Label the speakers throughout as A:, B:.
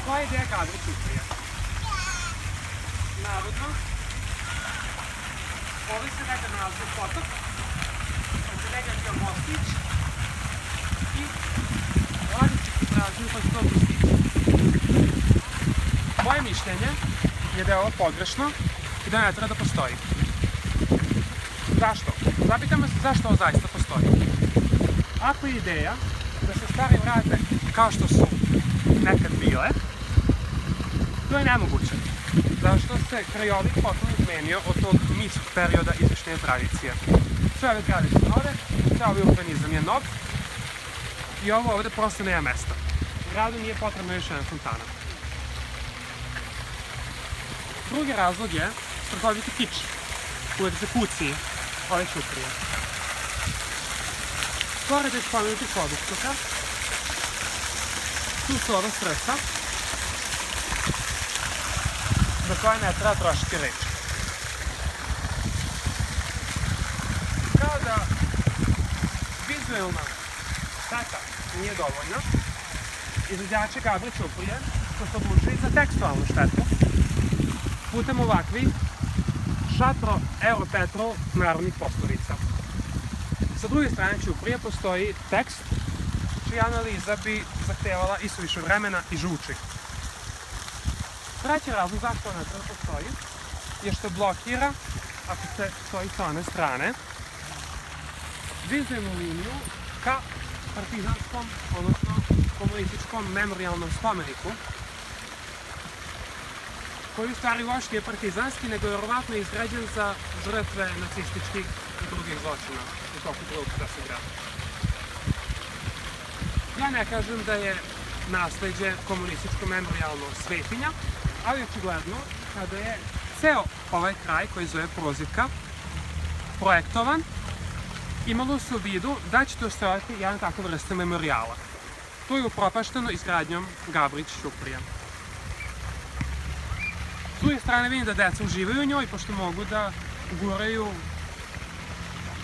A: Koja je ideja Gabrić Ćuprije? Navodno, ovdje se nekad nalazio potok, pa se nekad bio mostić i različiti tražuju pa se to postići. Moje mišljenje je da je ovo pogrešno i da ne treba da postoji. Zašto? Zapitamo se zašto ovo zaista postoji. Ako je ideja da se stvari vrate kao što su nekad bile, to je nemoguće. Zašto se krajovik potpuno izmenio od tog mitskog perioda izveštenja tradicije. Sve ove zgrade su nove, sve ovaj urbanizam je nov i ovo ovde prosto nema mesta. Gradu nije potrebno još jedna fontana. Drugi razlog je strahoviti kič u egzekuciji ove Ćuprije. Pored je spomenutih vodoskoka, tu su ova stresa, za koje ne treba trošiti reči. Kao da vizualna šteta nije dovoljna, izvođači Gabrić Ćuprije su se odlučili za tekstualnu štetu putem ovakvih šatro-europetrol narodnih poslovica. Sa druge strane Ćuprije postoji tekst čija analiza bi zahtevala isuviše vremena i žuči. Treći razlog zašto ona treba postoji je što blokira, ako se stoji sa one strane, vizualnu liniju ka partizanskom, odnosno komunističkom memorialnom spomeniku, koji u stvari uopšte nije partizanski, nego je verovatno izgrađen za žrtve nacističkih i drugih zločina u toku Drugog svjetskog rata. Ja ne kažem da je nasleđe komunističko memorialno svetinja, ali očigledno kada je ceo ovaj kraj koji zove Prozivka projektovan, imalo se u vidu da će to stojati jedan takav vrsta memorijala. To je upropašteno izgradnjom Gabrić Ćuprije. S druge strane vidim da deca uživaju u njoj, pošto mogu da guraju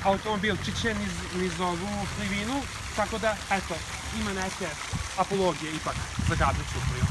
A: automobilčiće niz ovu plivinu, tako da, eto, ima neke apologije ipak za Gabrić Ćupriju.